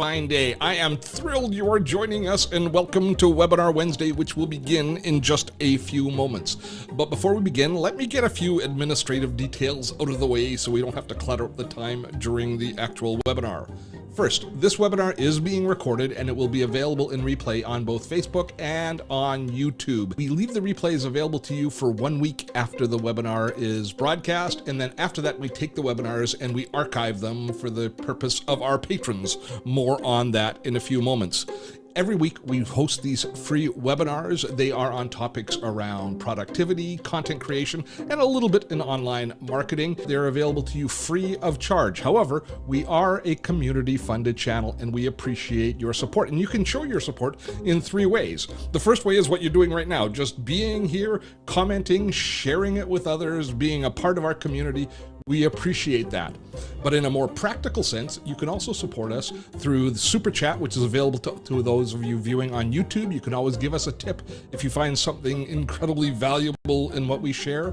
Fine day. I am thrilled you are joining us and welcome to Webinar Wednesday, which will begin in just a few moments. But before we begin, let me get a few administrative details out of the way so we don't have to clutter up the time during the actual webinar. First, this webinar is being recorded and it will be available in replay on both Facebook and on YouTube. We leave the replays available to you for 1 week after the webinar is broadcast, and then after that we take the webinars and we archive them for the purpose of our patrons. More on that in a few moments. Every week we host these free webinars. They are on topics around productivity, content creation, and a little bit in online marketing. They're available to you free of charge. However, we are a community-funded channel and we appreciate your support. And you can show your support in 3 ways. The first way is what you're doing right now, just being here, commenting, sharing it with others, being a part of our community. We appreciate that. But in a more practical sense, you can also support us through the Super Chat, which is available to those of you viewing on YouTube. You can always give us a tip if you find something incredibly valuable in what we share.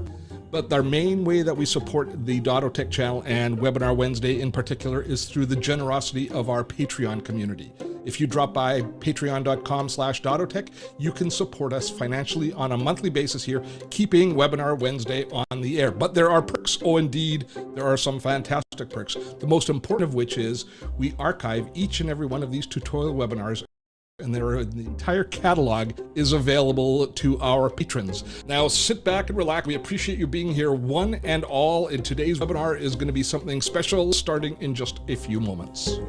But our main way that we support the Dottotech channel and Webinar Wednesday in particular is through the generosity of our Patreon community. If you drop by patreon.com/Dottotech, you can support us financially on a monthly basis here, keeping Webinar Wednesday on the air. But there are perks. Oh, indeed, there are some fantastic perks. The most important of which is we archive each and every one of these tutorial webinars, and the entire catalog is available to our patrons. Now sit back and relax. We appreciate you being here, one and all, and today's webinar is going to be something special starting in just a few moments.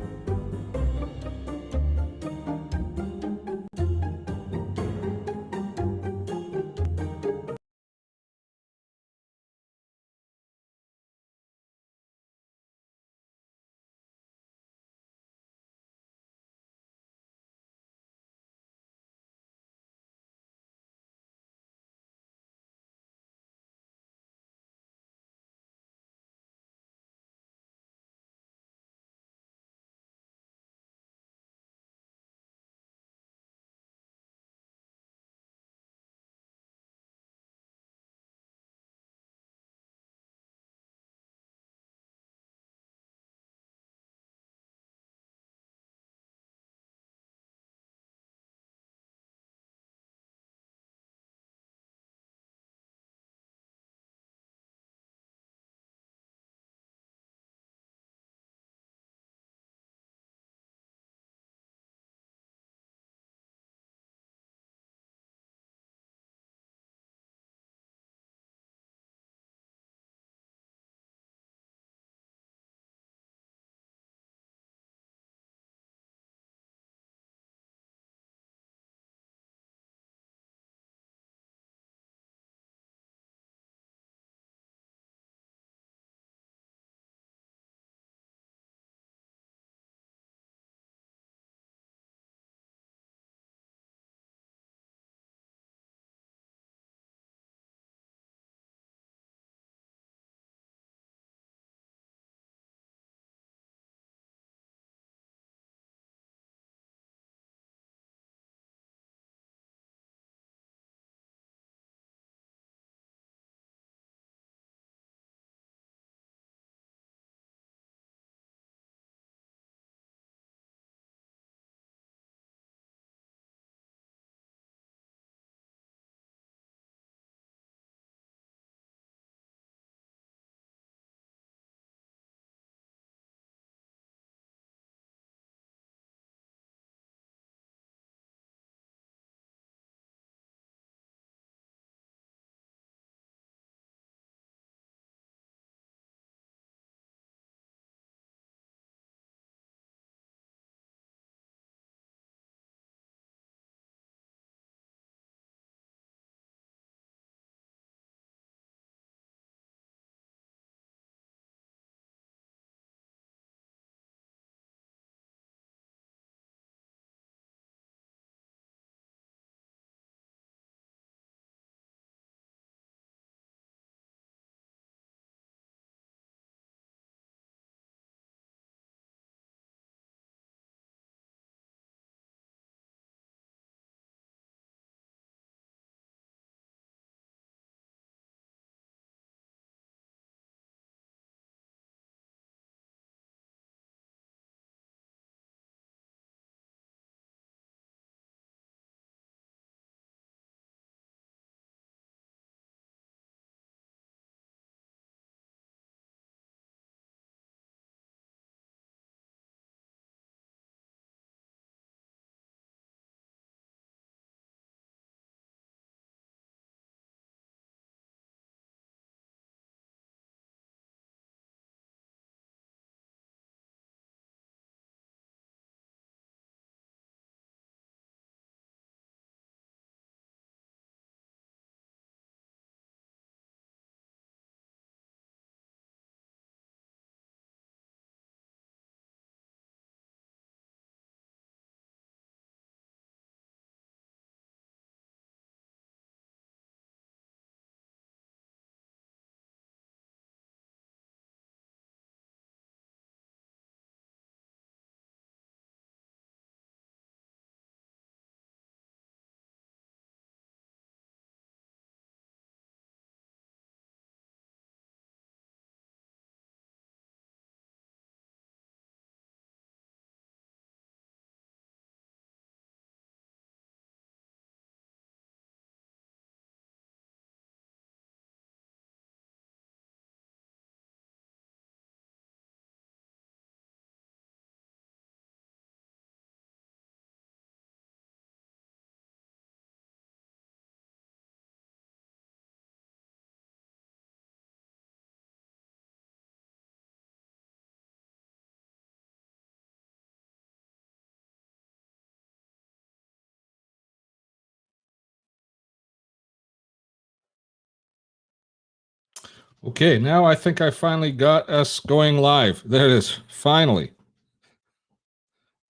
Okay, now I think I finally got us going live. There it is, finally.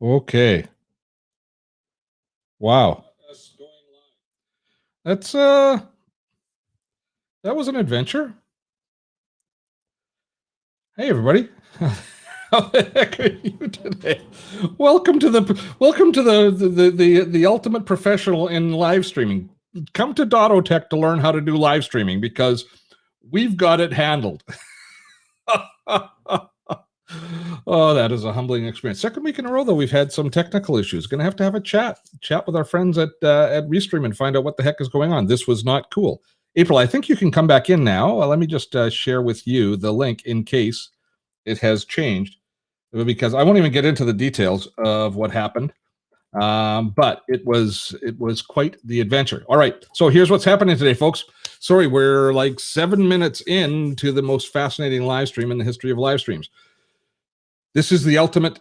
Okay. Wow. That's that was an adventure. Hey everybody. How the heck are you today? Welcome to the ultimate professional in live streaming. Come to Dottotech to learn how to do live streaming because we've got it handled. Oh, that is a humbling experience. Second week in a row, though, we've had some technical issues. Going to have a chat with our friends at Restream and find out what the heck is going on. This was not cool. April, I think you can come back in now. Let me just share with you the link in case it has changed, because I won't even get into the details of what happened. But it was quite the adventure. All right, so here's what's happening today, folks. Sorry, we're like 7 minutes into the most fascinating live stream in the history of live streams. This is the ultimate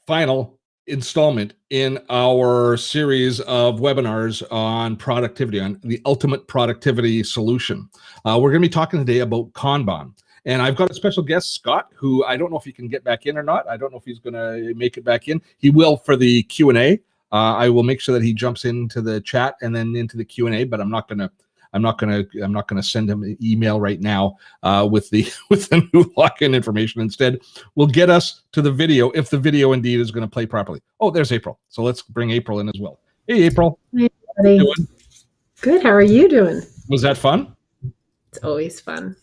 final installment in our series of webinars on productivity, on the ultimate productivity solution. We're going to be talking today about Kanban. And I've got a special guest, Scott, who I don't know if he can get back in or not. I don't know if he's going to make it back in. He will for the Q&A. I will make sure that he jumps into the chat and then into the Q&A, but I'm not going to send him an email right now with the new login information. Instead, we'll get us to the video if the video indeed is going to play properly. Oh, there's April. So let's bring April in as well. Hey, April. Hey, buddy. Good. How are you doing? Was that fun? It's always fun.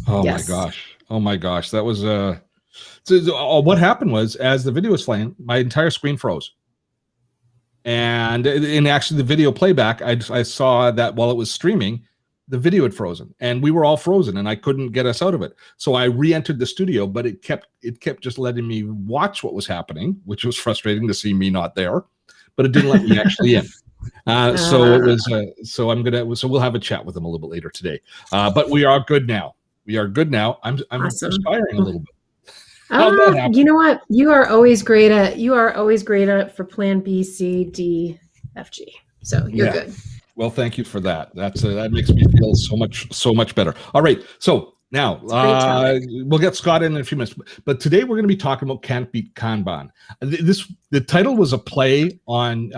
Oh yes. My gosh. Oh my gosh. That was so what happened was, as the video was playing, my entire screen froze. And in actually the video playback, I saw that while it was streaming, the video had frozen and we were all frozen and I couldn't get us out of it. So I re-entered the studio, but it kept just letting me watch what was happening, which was frustrating to see me not there, but it didn't let me actually in. So it was, so we'll have a chat with them a little bit later today. But we are good now. We are good now. I'm awesome. Perspiring a little bit. You know what? You are always great at for plan B, C, D, F, G. So you're good. Well, thank you for that. That makes me feel so much better. All right. So now we'll get Scott in a few minutes, but today we're going to be talking about Can't Beat Kanban. The title was a play on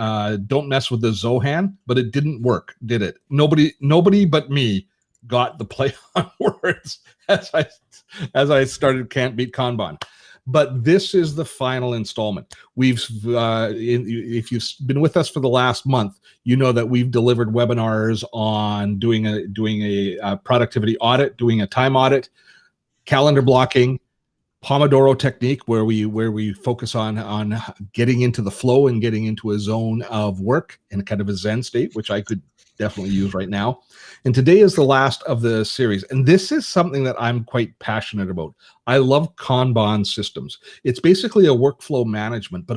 Don't Mess with the Zohan, but it didn't work, did it? Nobody but me got the play on words as I started Can't Beat Kanban. But this is the final installment. If you've been with us for the last month, you know that we've delivered webinars on doing a productivity audit, doing a time audit, calendar blocking, Pomodoro technique, where we focus on getting into the flow and getting into a zone of work in kind of a Zen state, which I could definitely use right now. And today is the last of the series. And this is something that I'm quite passionate about. I love Kanban systems. It's basically a workflow management, but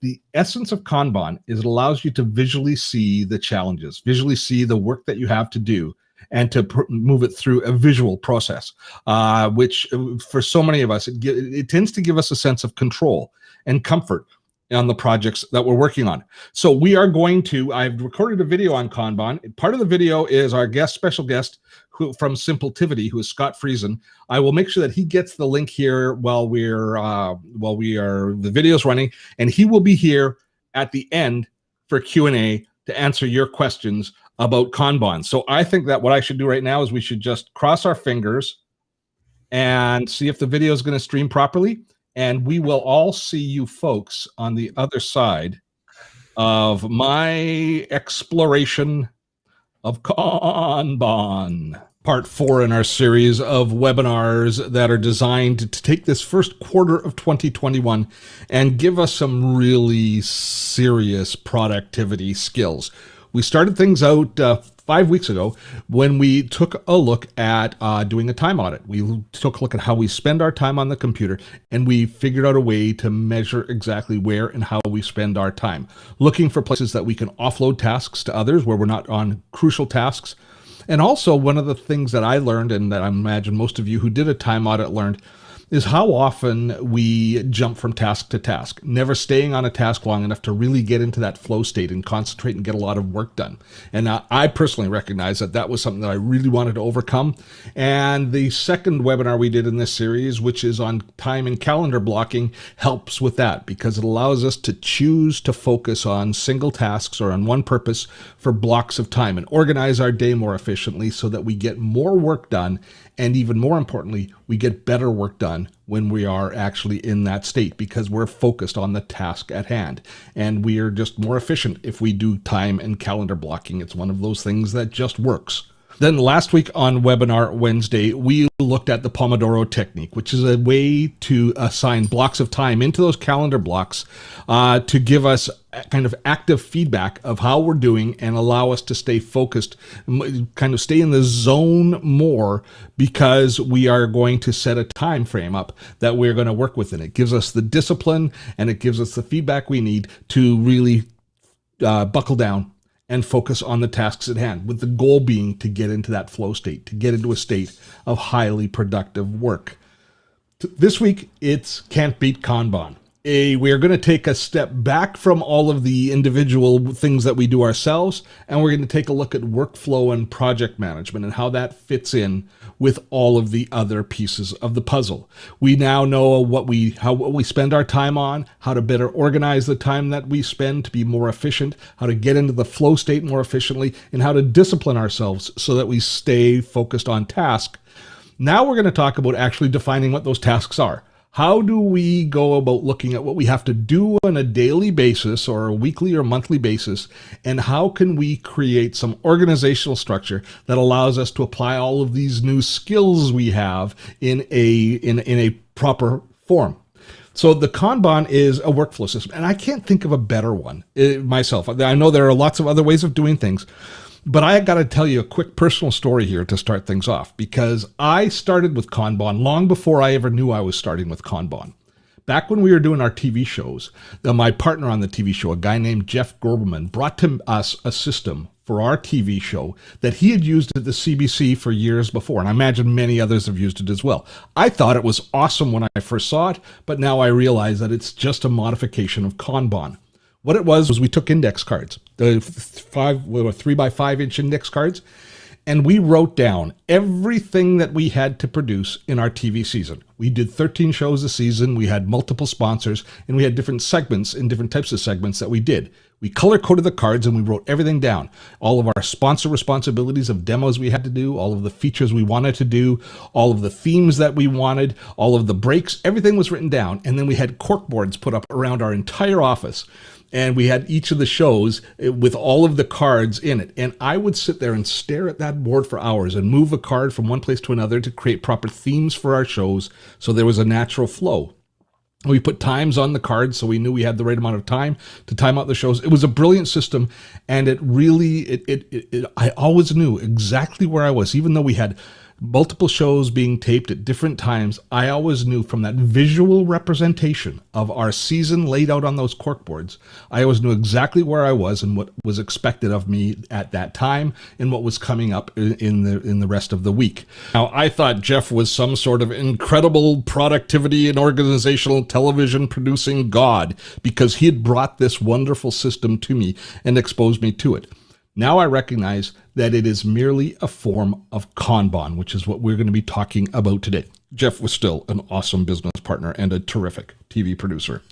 the essence of Kanban is it allows you to visually see the challenges, visually see the work that you have to do, and to move it through a visual process, which for so many of us, it tends to give us a sense of control and comfort on the projects that we're working on. So I've recorded a video on Kanban. Part of the video is our special guest from Simpletivity, who is Scott Friesen. I will make sure that he gets the link here while the video's running, and he will be here at the end for Q&A to answer your questions about Kanban. So I think that what I should do right now is we should just cross our fingers and see if the video is going to stream properly. And we will all see you folks on the other side of my exploration of Kanban. Part 4 in our series of webinars that are designed to take this first quarter of 2021 and give us some really serious productivity skills. We started things out 5 weeks ago when we took a look at doing a time audit. We took a look at how we spend our time on the computer, and we figured out a way to measure exactly where and how we spend our time, looking for places that we can offload tasks to others where we're not on crucial tasks. And also, one of the things that I learned, and that I imagine most of you who did a time audit learned, is how often we jump from task to task, never staying on a task long enough to really get into that flow state and concentrate and get a lot of work done. And I personally recognize that that was something that I really wanted to overcome. And the second webinar we did in this series, which is on time and calendar blocking, helps with that because it allows us to choose to focus on single tasks or on one purpose for blocks of time and organize our day more efficiently so that we get more work done. And even more importantly, we get better work done when we are actually in that state because we're focused on the task at hand. And we are just more efficient if we do time and calendar blocking. It's one of those things that just works. Then last week on Webinar Wednesday, we looked at the Pomodoro technique, which is a way to assign blocks of time into those calendar blocks to give us kind of active feedback of how we're doing and allow us to stay focused, kind of stay in the zone more because we are going to set a time frame up that we're going to work within. It gives us the discipline and it gives us the feedback we need to really buckle down and focus on the tasks at hand, with the goal being to get into that flow state, to get into a state of highly productive work. This week, it's Can't Beat Kanban. We are going to take a step back from all of the individual things that we do ourselves, and we're going to take a look at workflow and project management and how that fits in with all of the other pieces of the puzzle. We now know what we spend our time on, how to better organize the time that we spend to be more efficient, how to get into the flow state more efficiently, and how to discipline ourselves so that we stay focused on task. Now we're going to talk about actually defining what those tasks are. How do we go about looking at what we have to do on a daily basis or a weekly or monthly basis, and how can we create some organizational structure that allows us to apply all of these new skills we have in a proper form? So the Kanban is a workflow system, and I can't think of a better one myself. I know there are lots of other ways of doing things, but I got to tell you a quick personal story here to start things off, because I started with Kanban long before I ever knew I was starting with Kanban. Back when we were doing our TV shows, my partner on the TV show, a guy named Jeff Gorbelman, brought to us a system for our TV show that he had used at the CBC for years before, and I imagine many others have used it as well. I thought it was awesome when I first saw it, but now I realize that it's just a modification of Kanban. What it was we took index cards, the 3x5 inch index cards, and we wrote down everything that we had to produce in our TV season. We did 13 shows a season, we had multiple sponsors, and we had different segments and different types of segments that we did. We color-coded the cards and we wrote everything down. All of our sponsor responsibilities of demos we had to do, all of the features we wanted to do, all of the themes that we wanted, all of the breaks, everything was written down. And then we had corkboards put up around our entire office. And we had each of the shows with all of the cards in it. And I would sit there and stare at that board for hours and move a card from one place to another to create proper themes for our shows so there was a natural flow. We put times on the cards so we knew we had the right amount of time to time out the shows. It was a brilliant system, and it really, I always knew exactly where I was, even though we had multiple shows being taped at different times. I always knew from that visual representation of our season laid out on those corkboards, I always knew exactly where I was and what was expected of me at that time and what was coming up in the rest of the week. Now, I thought Jeff was some sort of incredible productivity and organizational television producing god because he had brought this wonderful system to me and exposed me to it. Now I recognize that it is merely a form of Kanban, which is what we're going to be talking about today. Jeff was still an awesome business partner and a terrific TV producer.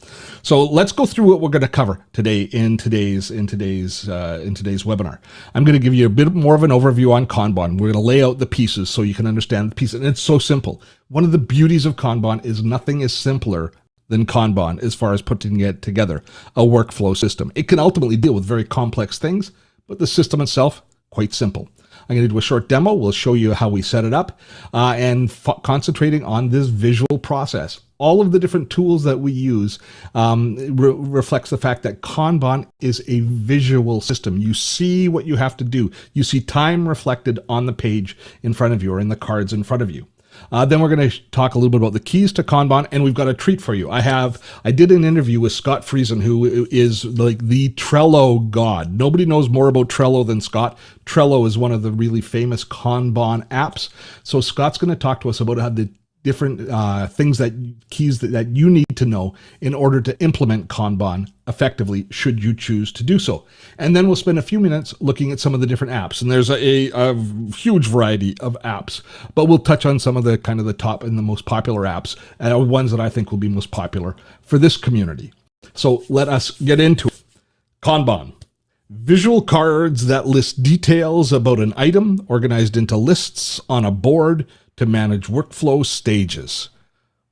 So let's go through what we're going to cover today in today's webinar. I'm going to give you a bit more of an overview on Kanban. We're going to lay out the pieces so you can understand the pieces. And it's so simple. One of the beauties of Kanban is nothing is simpler than Kanban as far as putting it together, a workflow system. It can ultimately deal with very complex things, but the system itself, quite simple. I'm going to do a short demo. We'll show you how we set it up and concentrating on this visual process. All of the different tools that we use reflects the fact that Kanban is a visual system. You see what you have to do. You see time reflected on the page in front of you or in the cards in front of you. Then we're going to talk a little bit about the keys to Kanban, and we've got a treat for you. I did an interview with Scott Friesen, who is like the Trello god. Nobody knows more about Trello than Scott. Trello is one of the really famous Kanban apps. So Scott's going to talk to us about how different things keys that you need to know in order to implement Kanban effectively, should you choose to do so. And then we'll spend a few minutes looking at some of the different apps. And there's a huge variety of apps, but we'll touch on some of the kind of the top and the most popular apps, ones that I think will be most popular for this community. So let us get into it. Kanban. Visual cards that list details about an item organized into lists on a board to manage workflow stages.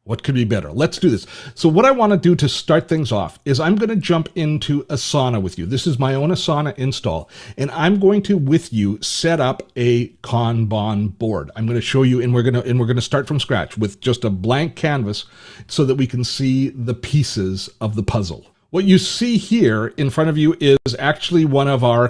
What could be better? Let's do this. So what I want to do to start things off is I'm going to jump into Asana with you. This is my own Asana install, and I'm going to, with you, set up a Kanban board. I'm going to show you, and we're going to start from scratch with just a blank canvas so that we can see the pieces of the puzzle. What you see here in front of you is actually one of our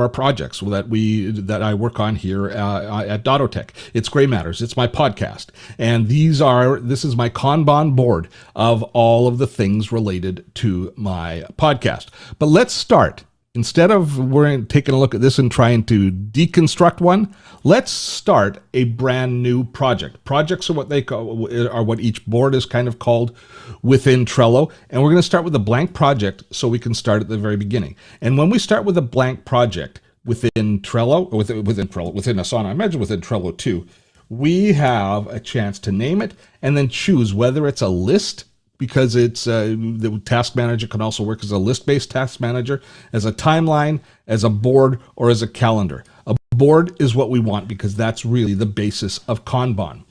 projects that I work on here at Dottotech. It's Gray Matters. It's my podcast, and this is my Kanban board of all of the things related to my podcast. But let's start. Instead of we're taking a look at this and trying to deconstruct one, let's start a brand new project. Projects are what each board is kind of called within Trello. And we're going to start with a blank project so we can start at the very beginning. And when we start with a blank project within Trello, or within Asana, I imagine within Trello too, we have a chance to name it and then choose whether it's a list, because it's the task manager can also work as a list-based task manager, as a timeline, as a board, or as a calendar. A board is what we want because that's really the basis of Kanban.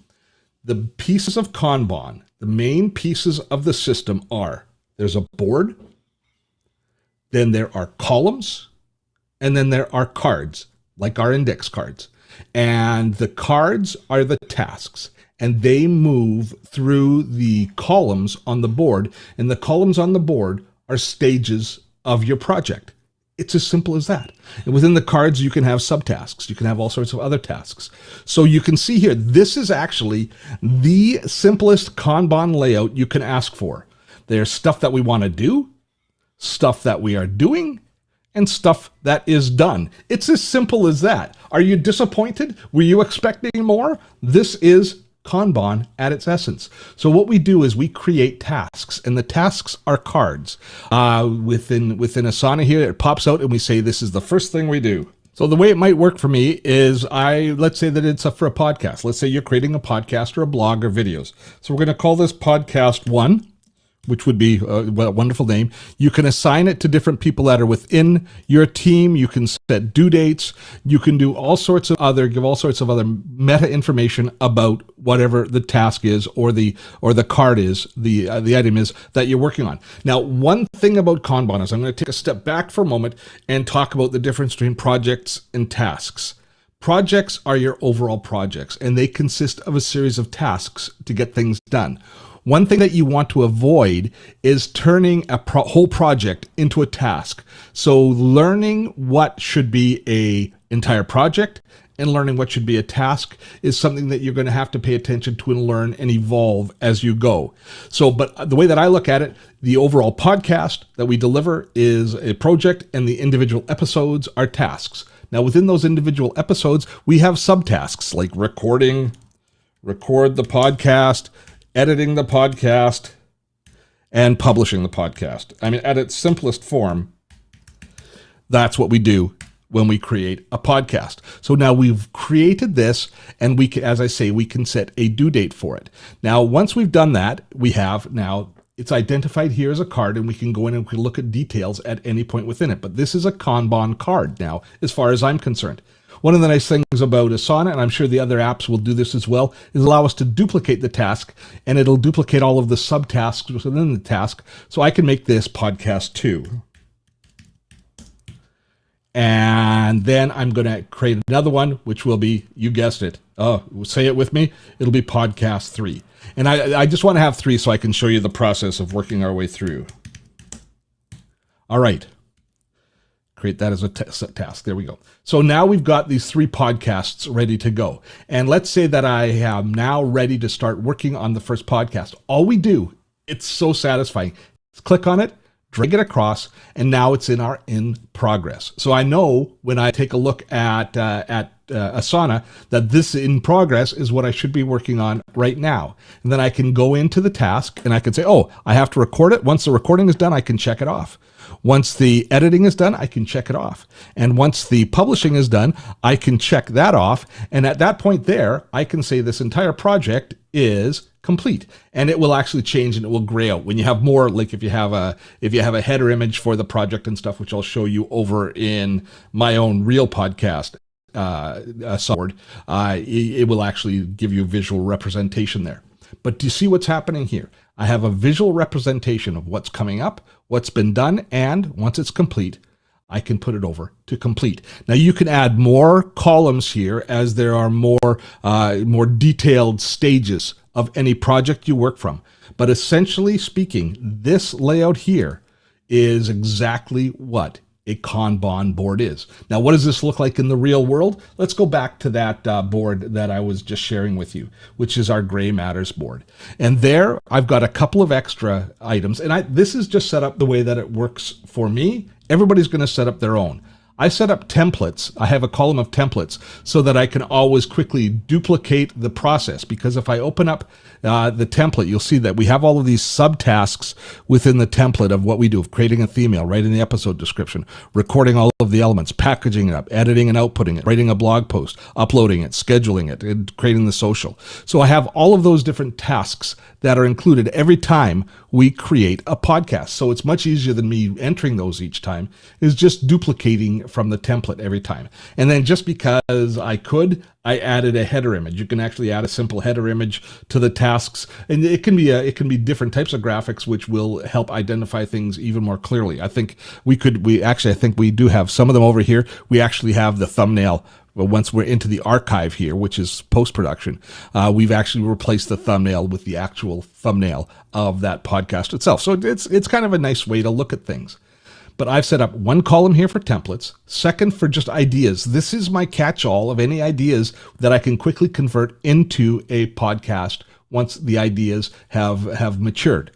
The pieces of Kanban, the main pieces of the system are, there's a board, then there are columns, and then there are cards, like our index cards. And the cards are the tasks, and they move through the columns on the board, and the columns on the board are stages of your project. It's as simple as that. And within the cards, you can have subtasks. You can have all sorts of other tasks. So you can see here, this is actually the simplest Kanban layout you can ask for. There's stuff that we want to do, stuff that we are doing, and stuff that is done. It's as simple as that. Are you disappointed? Were you expecting more? This is Kanban at its essence. So what we do is we create tasks, and the tasks are cards. Within Asana here, it pops out and we say this is the first thing we do. So the way it might work for me is let's say that it's for a podcast. Let's say you're creating a podcast or a blog or videos. So we're going to call this podcast 1. Which would be a wonderful name. You can assign it to different people that are within your team. You can set due dates. You can do give all sorts of other meta information about whatever the task is or the card is, the item is that you're working on. Now, one thing about Kanban is I'm going to take a step back for a moment and talk about the difference between projects and tasks. Projects are your overall projects, and they consist of a series of tasks to get things done. One thing that you want to avoid is turning a whole project into a task. So learning what should be an entire project and learning what should be a task is something that you're going to have to pay attention to and learn and evolve as you go. So, but the way that I look at it, the overall podcast that we deliver is a project, and the individual episodes are tasks. Now, within those individual episodes, we have subtasks like record the podcast, editing the podcast, and publishing the podcast. I mean, at its simplest form, that's what we do when we create a podcast. So now we've created this, and we can, as I say, we can set a due date for it. Now, once we've done that, it's identified here as a card, and we can go in and we can look at details at any point within it. But this is a Kanban card now, as far as I'm concerned. One of the nice things about Asana, and I'm sure the other apps will do this as well, is allow us to duplicate the task, and it'll duplicate all of the subtasks within the task. So I can make this podcast 2. And then I'm going to create another one, which will be, you guessed it. Oh, say it with me. It'll be podcast 3. And I just want to have 3 so I can show you the process of working our way through. All right. Create that as a task. There we go. So now we've got these 3 podcasts ready to go. And let's say that I am now ready to start working on the first podcast. All we do, it's so satisfying. Click on it, drag it across, and now it's in our in progress. So I know when I take a look at Asana that this in progress is what I should be working on right now. And then I can go into the task and I can say, oh, I have to record it. Once the recording is done, I can check it off. Once the editing is done, I can check it off. And once the publishing is done, I can check that off. And at that point there, I can say this entire project is complete, and it will actually change and it will gray out when you have more, like if you have a header image for the project and stuff, which I'll show you over in my own real podcast software, it will actually give you visual representation there. But do you see what's happening here? I have a visual representation of what's coming up, what's been done, and once it's complete, I can put it over to complete. Now you can add more columns here as there are more detailed stages of any project you work from. But essentially speaking, this layout here is exactly what a Kanban board is. Now, what does this look like in the real world? Let's go back to that board that I was just sharing with you, which is our Gray Matters board. And there, I've got a couple of extra items. And this is just set up the way that it works for me. Everybody's going to set up their own. I set up templates. I have a column of templates so that I can always quickly duplicate the process, because if I open up the template, you'll see that we have all of these subtasks within the template of what we do, of creating a theme mail, writing the episode description, recording all of the elements, packaging it up, editing and outputting it, writing a blog post, uploading it, scheduling it, and creating the social. So I have all of those different tasks that are included every time we create a podcast. So it's much easier than me entering those each time, is just duplicating from the template every time. And then just because I added a header image. You can actually add a simple header image to the tasks, and it can be different types of graphics, which will help identify things even more clearly. I think we do have some of them over here. We actually have the thumbnail. Well, once we're into the archive here, which is post-production, we've actually replaced the thumbnail with the actual thumbnail of that podcast itself. So it's kind of a nice way to look at things. But I've set up one column here for templates, second for just ideas. This is my catch-all of any ideas that I can quickly convert into a podcast once the ideas have matured.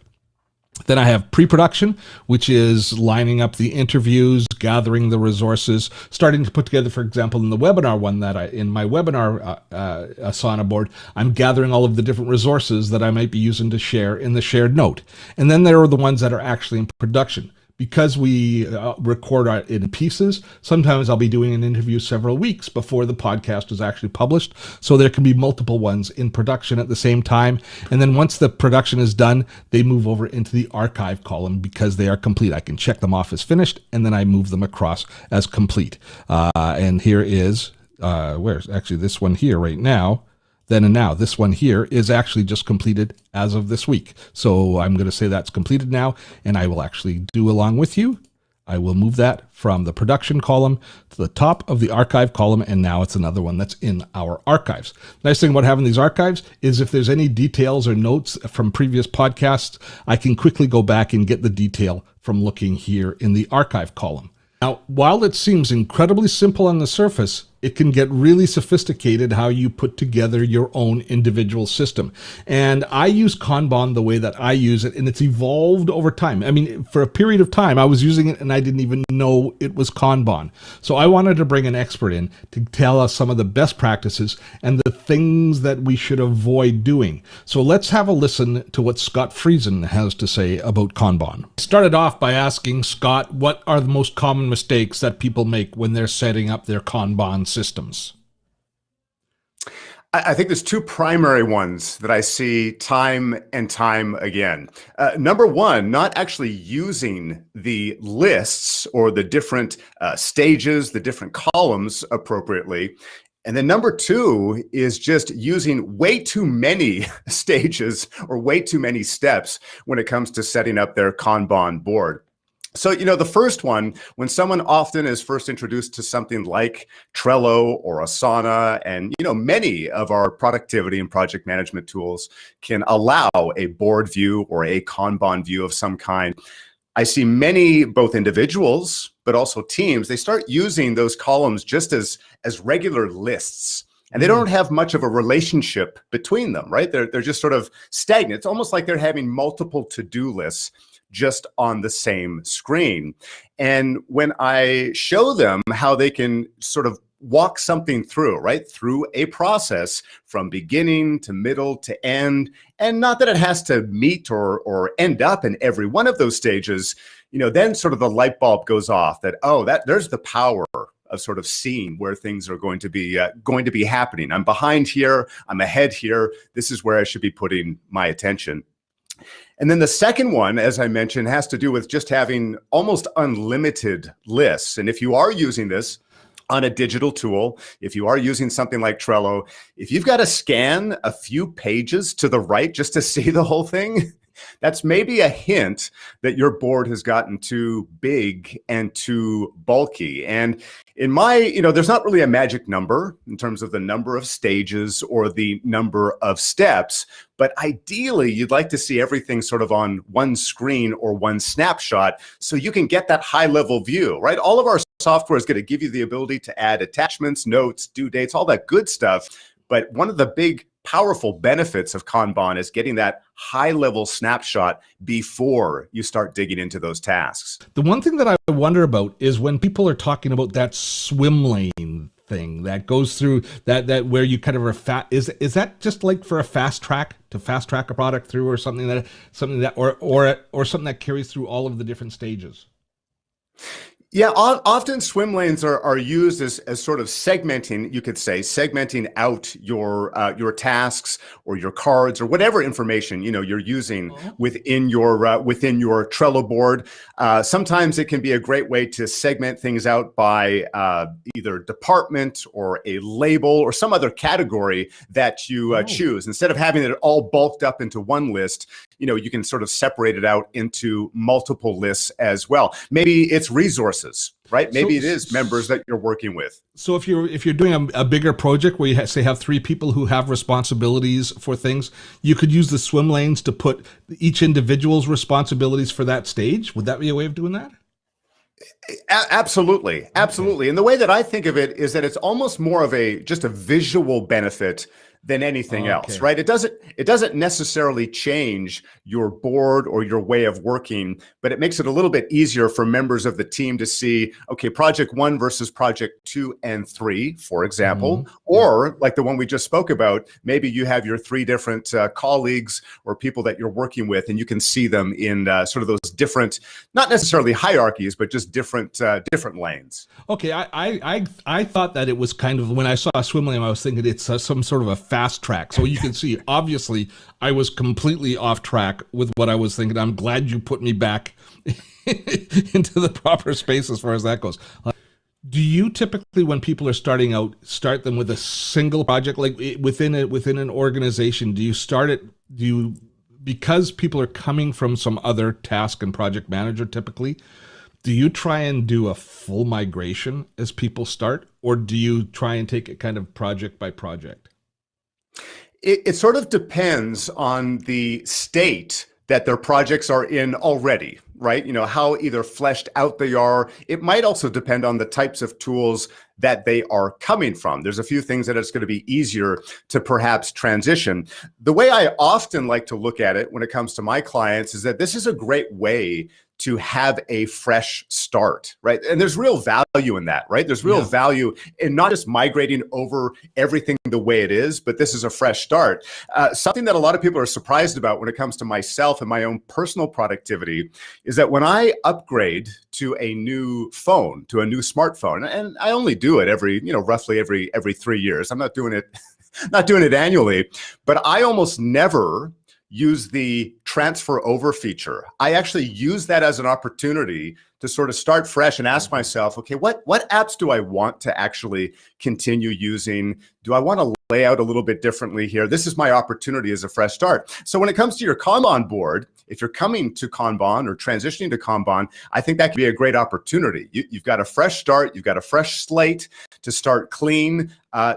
Then I have pre-production, which is lining up the interviews, gathering the resources, starting to put together, for example, in the webinar one in my webinar Asana board, I'm gathering all of the different resources that I might be using to share in the shared note. And then there are the ones that are actually in production. Because we record it in pieces, sometimes I'll be doing an interview several weeks before the podcast is actually published. So there can be multiple ones in production at the same time. And then once the production is done, they move over into the archive column because they are complete. I can check them off as finished, and then I move them across as complete. And here is, where's actually this one here right now. Then and now, this one here is actually just completed as of this week. So I'm going to say that's completed now, and I will actually do along with you. I will move that from the production column to the top of the archive column, and now it's another one that's in our archives. The nice thing about having these archives is if there's any details or notes from previous podcasts, I can quickly go back and get the detail from looking here in the archive column. Now, while it seems incredibly simple on the surface, it can get really sophisticated how you put together your own individual system. And I use Kanban the way that I use it, and it's evolved over time. I mean, for a period of time, I was using it and I didn't even know it was Kanban. So I wanted to bring an expert in to tell us some of the best practices and the things that we should avoid doing. So let's have a listen to what Scott Friesen has to say about Kanban. I started off by asking Scott, what are the most common mistakes that people make when they're setting up their Kanban systems? I think there's two primary ones that I see time and time again. Number one, not actually using the lists or the different stages, the different columns appropriately. And then number two is just using way too many stages or way too many steps when it comes to setting up their Kanban board. So, the first one, when someone often is first introduced to something like Trello or Asana, and, many of our productivity and project management tools can allow a board view or a Kanban view of some kind. I see many, both individuals, but also teams, they start using those columns just as regular lists. And they don't have much of a relationship between them, right? They're just sort of stagnant. It's almost like they're having multiple to-do lists, just on the same screen. And when I show them how they can sort of walk something through, right, through a process from beginning to middle to end, and not that it has to meet or end up in every one of those stages, then sort of the light bulb goes off that, there's the power of sort of seeing where things are going to be happening. I'm behind here, I'm ahead here. This is where I should be putting my attention. And then the second one, as I mentioned, has to do with just having almost unlimited lists. And if you are using this on a digital tool, if you are using something like Trello, if you've got to scan a few pages to the right just to see the whole thing, that's maybe a hint that your board has gotten too big and too bulky. And in my, there's not really a magic number in terms of the number of stages or the number of steps, but ideally you'd like to see everything sort of on one screen or one snapshot so you can get that high level view, right? All of our software is going to give you the ability to add attachments, notes, due dates, all that good stuff. But one of the big powerful benefits of Kanban is getting that high-level snapshot before you start digging into those tasks. The one thing that I wonder about is when people are talking about that swim lane thing that goes through that where you kind of are is that just like for a fast track a product through, or something that or something that carries through all of the different stages? Yeah, often swim lanes are used as sort of segmenting, you could say, segmenting out your tasks or your cards or whatever information you're using within your Trello board. Sometimes it can be a great way to segment things out by either department or a label or some other category that you choose. Instead of having it all bulked up into one list, you can sort of separate it out into multiple lists as well. Maybe it's resources, right? Maybe it is members that you're working with. So if you're doing a bigger project where you have 3 people who have responsibilities for things, you could use the swim lanes to put each individual's responsibilities for that stage. Would that be a way of doing that? Absolutely. And the way that I think of it is that it's almost more of just a visual benefit than anything else, right? It doesn't necessarily change your board or your way of working, but it makes it a little bit easier for members of the team to see, okay, project 1 versus project 2 and 3, for example, or like the one we just spoke about, maybe you have your 3 different colleagues or people that you're working with, and you can see them in sort of those different, not necessarily hierarchies, but just different lanes. Okay, I thought that it was kind of, when I saw a swim lane, I was thinking it's some sort of a fast track. So you can see, obviously, I was completely off track with what I was thinking. I'm glad you put me back into the proper space as far as that goes. Do you typically, when people are starting out, start them with a single project, like within an organization? Do you because people are coming from some other task and project manager typically, do you try and do a full migration as people start, or do you try and take it kind of project by project? It sort of depends on the state that their projects are in already, right? How either fleshed out they are. It might also depend on the types of tools that they are coming from. There's a few things that it's going to be easier to perhaps transition. The way I often like to look at it when it comes to my clients is that this is a great way to have a fresh start, right? And there's real value in that, right? There's real value in not just migrating over everything the way it is, but this is a fresh start. Something that a lot of people are surprised about when it comes to myself and my own personal productivity is that when I upgrade to a new phone, to a new smartphone, and I only do it roughly every 3 years. I'm not doing it annually, but I almost never use the transfer over feature. I actually use that as an opportunity to sort of start fresh and ask myself, okay, what apps do I want to actually continue using? Do I want to lay out a little bit differently here? This is my opportunity as a fresh start. So when it comes to your Kanban board, if you're coming to Kanban or transitioning to Kanban, I think that could be a great opportunity. You've got a fresh start, you've got a fresh slate to start clean.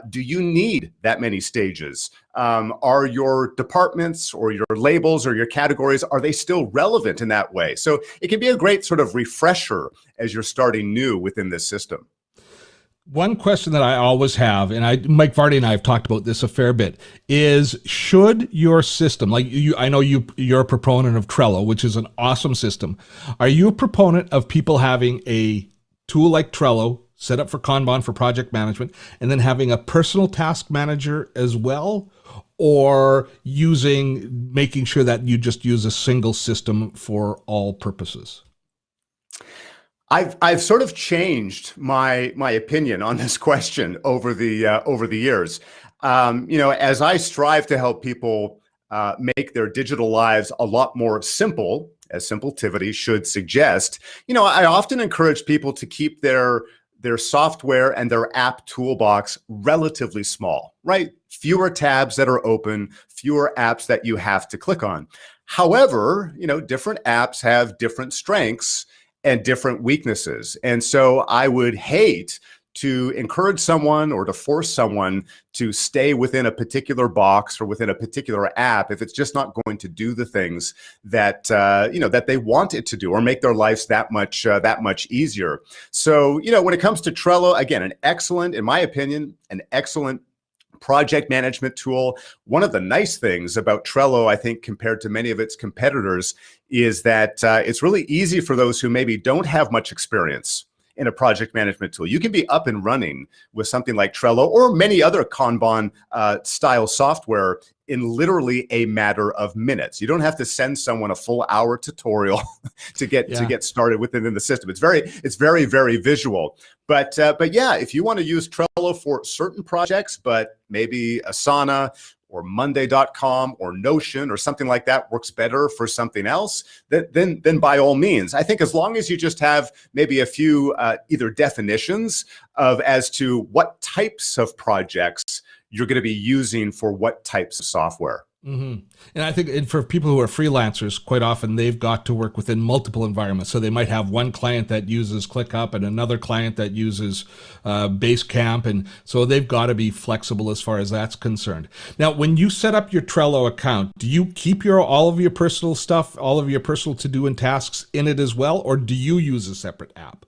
Do you need that many stages? Are your departments or your labels or your categories, are they still relevant in that way? So it can be a great sort of refresher as you're starting new within this system. One question that I always have, and Mike Vardy and I have talked about this a fair bit, is should your system, like I know you're a proponent of Trello, which is an awesome system. Are you a proponent of people having a tool like Trello set up for Kanban for project management, and then having a personal task manager as well, or making sure that you just use a single system for all purposes? I've sort of changed my opinion on this question over the years. As I strive to help people make their digital lives a lot more simple, as simplicity should suggest, I often encourage people to keep their software and their app toolbox relatively small, right? Fewer tabs that are open, fewer apps that you have to click on. However, different apps have different strengths and different weaknesses. And so I would hate to encourage someone or to force someone to stay within a particular box or within a particular app if it's just not going to do the things that that they want it to do or make their lives that much easier. So when it comes to Trello, again, in my opinion, an excellent project management tool. One of the nice things about Trello, I think, compared to many of its competitors, is that it's really easy for those who maybe don't have much experience in a project management tool. You can be up and running with something like Trello or many other Kanban style software in literally a matter of minutes. You don't have to send someone a full hour tutorial to get started within the system. It's very, very visual. But yeah, if you want to use Trello for certain projects, but maybe Asana or Monday.com or Notion or something like that works better for something else, then by all means. I think as long as you just have maybe a few either definitions as to what types of projects you're going to be using for what types of software. Mm-hmm. And I think for people who are freelancers, quite often they've got to work within multiple environments. So they might have one client that uses Clickup and another client that uses Basecamp. And so they've got to be flexible as far as that's concerned. Now, when you set up your Trello account, do you keep all of your personal stuff, all of your personal to-do and tasks in it as well? Or do you use a separate app?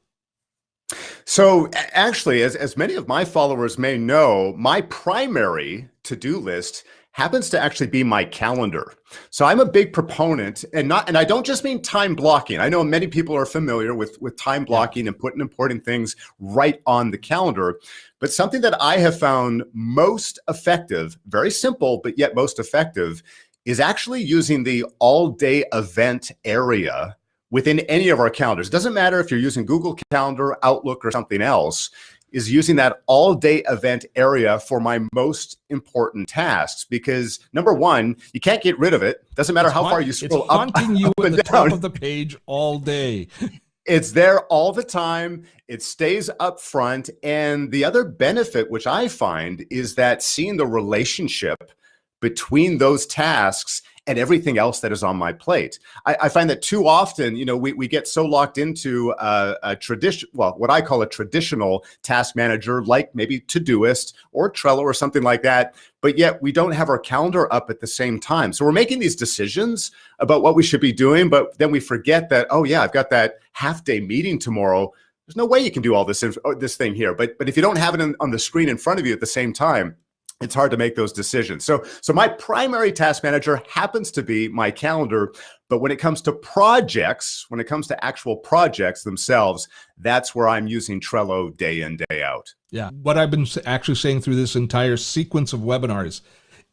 So actually, as many of my followers may know, my primary to-do list happens to actually be my calendar. So I'm a big proponent, and I don't just mean time blocking. I know many people are familiar with time blocking and putting important things right on the calendar. But something that I have found most effective, very simple, but yet most effective, is actually using the all-day event area within any of our calendars. It doesn't matter if you're using Google Calendar, Outlook, or something else, is using that all-day event area for my most important tasks. Because number one, you can't get rid of it. Doesn't matter how far you scroll up, it's haunting you up at and the down. top of the page all day. It's there all the time. It stays up front. And the other benefit, which I find, is that seeing the relationship between those tasks and everything else that is on my plate. I find that too often, we get so locked into a tradition, what I call a traditional task manager, like maybe Todoist or Trello or something like that, but yet we don't have our calendar up at the same time. So we're making these decisions about what we should be doing, but then we forget that, oh yeah, I've got that half-day meeting tomorrow. There's no way you can do all this thing here. But if you don't have it on the screen in front of you at the same time, it's hard to make those decisions. So my primary task manager happens to be my calendar. But when it comes to projects, when it comes to actual projects themselves, that's where I'm using Trello day in, day out. Yeah. What I've been actually saying through this entire sequence of webinars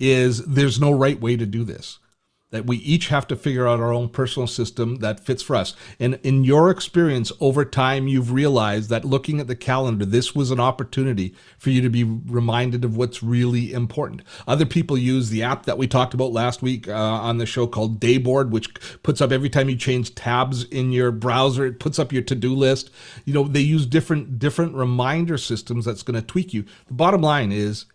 is there's no right way to do this. That we each have to figure out our own personal system that fits for us. And in your experience over time, you've realized that looking at the calendar, this was an opportunity for you to be reminded of what's really important. Other people use the app that we talked about last week on the show called Dayboard, which puts up every time you change tabs in your browser, it puts up your to-do list. They use different reminder systems that's going to tweak you. The bottom line is,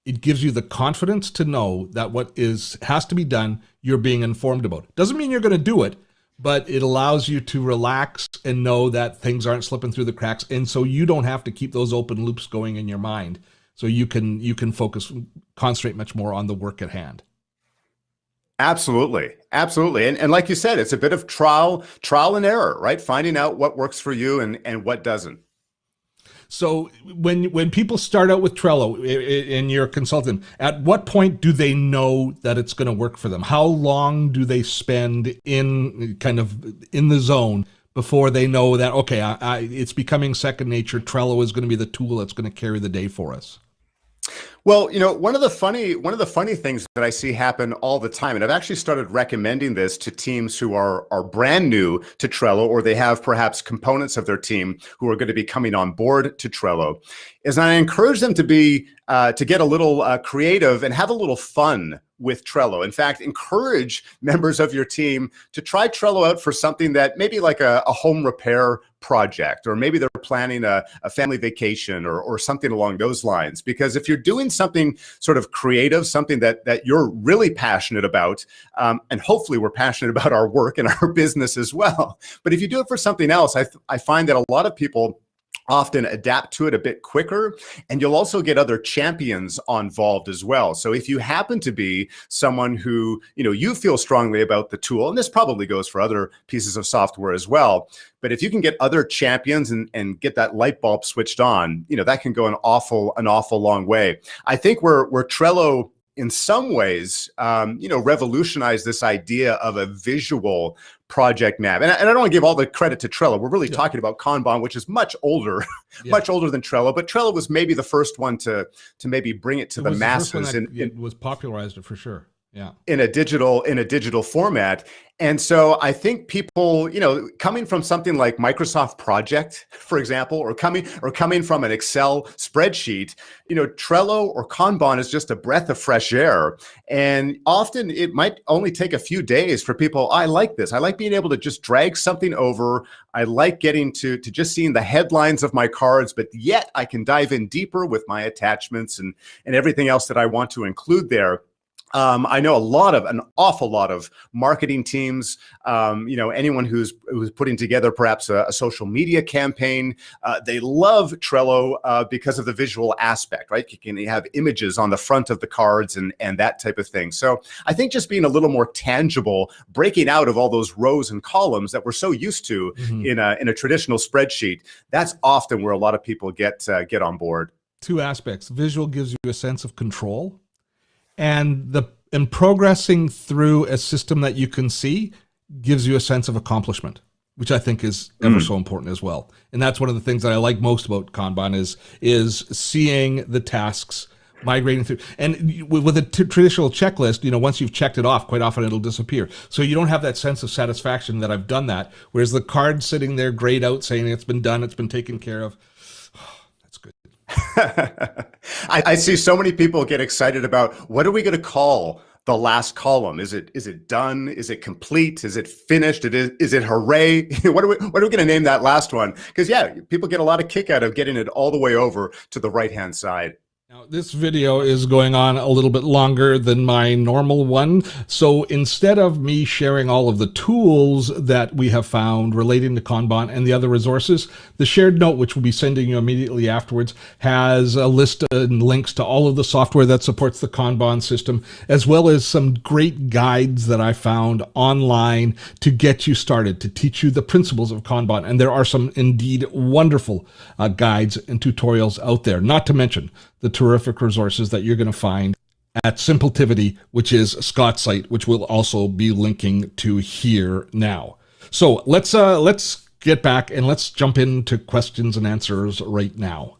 it gives you the confidence to know that what has to be done, you're being informed about. Doesn't mean you're going to do it, but it allows you to relax and know that things aren't slipping through the cracks. And so you don't have to keep those open loops going in your mind. So you can concentrate much more on the work at hand. Absolutely. Absolutely. And like you said, it's a bit of trial and error, right? Finding out what works for you and what doesn't. So when people start out with Trello in your consultant, at what point do they know that it's going to work for them? How long do they spend in the zone before they know that, okay, it's becoming second nature. Trello is going to be the tool that's going to carry the day for us? Well, one of the funny things that I see happen all the time, and I've actually started recommending this to teams who are brand new to Trello, or they have perhaps components of their team who are going to be coming on board to Trello, is I encourage them to get a little creative and have a little fun with Trello. In fact, encourage members of your team to try Trello out for something that maybe like a home repair project, or maybe they're planning a family vacation or something along those lines. Because if you're doing something sort of creative, something that you're really passionate about, and hopefully we're passionate about our work and our business as well. But if you do it for something else, I find that a lot of people often adapt to it a bit quicker, and you'll also get other champions involved as well. So if you happen to be someone who, you feel strongly about the tool, and this probably goes for other pieces of software as well, but if you can get other champions and get that light bulb switched on, that can go an awful long way. I think where Trello in some ways, revolutionized this idea of a visual project map. And I don't want to give all the credit to Trello. We're really talking about Kanban, which is much older, much older than Trello. But Trello was maybe the first one to maybe bring it to the masses. It was popularized it for sure. Yeah. In a digital format. And so I think people, coming from something like Microsoft Project, for example, or coming from an Excel spreadsheet, Trello or Kanban is just a breath of fresh air. And often it might only take a few days for people. I like this. I like being able to just drag something over. I like getting to just seeing the headlines of my cards, but yet I can dive in deeper with my attachments and everything else that I want to include there. I know an awful lot of marketing teams, anyone who's putting together perhaps a social media campaign, they love Trello because of the visual aspect, right? You can have images on the front of the cards and that type of thing. So I think just being a little more tangible, breaking out of all those rows and columns that we're so used to in a traditional spreadsheet, that's often where a lot of people get on board. Two aspects. Visual gives you a sense of control. And progressing through a system that you can see gives you a sense of accomplishment, which I think is ever so important as well. And that's one of the things that I like most about Kanban is seeing the tasks migrating through. And with a traditional checklist, once you've checked it off, quite often it'll disappear. So you don't have that sense of satisfaction that I've done that. Whereas the card sitting there grayed out saying it's been done, it's been taken care of. That's good. I see so many people get excited about, what are we going to call the last column? Is it done? Is it complete? Is it finished? Is it hooray? What are we going to name that last one? Because people get a lot of kick out of getting it all the way over to the right-hand side. Now, this video is going on a little bit longer than my normal one. So instead of me sharing all of the tools that we have found relating to Kanban and the other resources, the shared note, which we'll be sending you immediately afterwards, has a list and links to all of the software that supports the Kanban system, as well as some great guides that I found online to get you started, to teach you the principles of Kanban. And there are some indeed wonderful guides and tutorials out there, not to mention the terrific resources that you're going to find at Simpletivity, which is Scott's site, which we'll also be linking to here now. So let's get back and let's jump into questions and answers right now.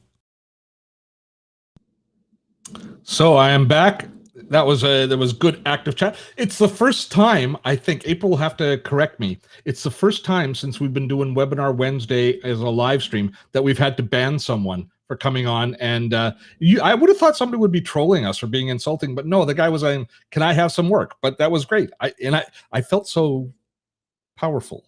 So I am back. There was good active chat. It's the first time, I think, April will have to correct me. It's the first time since we've been doing Webinar Wednesday as a live stream that we've had to ban someone for coming on. And I would have thought somebody would be trolling us or being insulting, but no, the guy was saying, can I have some work? But that was great. I felt so powerful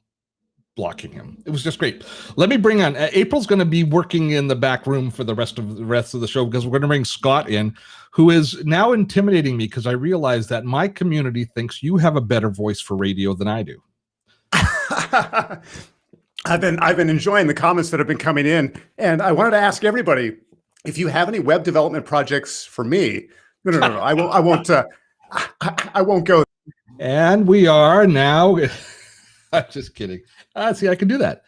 blocking him. It was just great. Let me bring on, April's going to be working in the back room for the rest of the show, because we're going to bring Scott in, who is now intimidating me because I realize that my community thinks you have a better voice for radio than I do. I've been enjoying the comments that have been coming in, and I wanted to ask everybody if you have any web development projects for me. No. I won't go. And we are now. I'm just kidding. See, I can do that.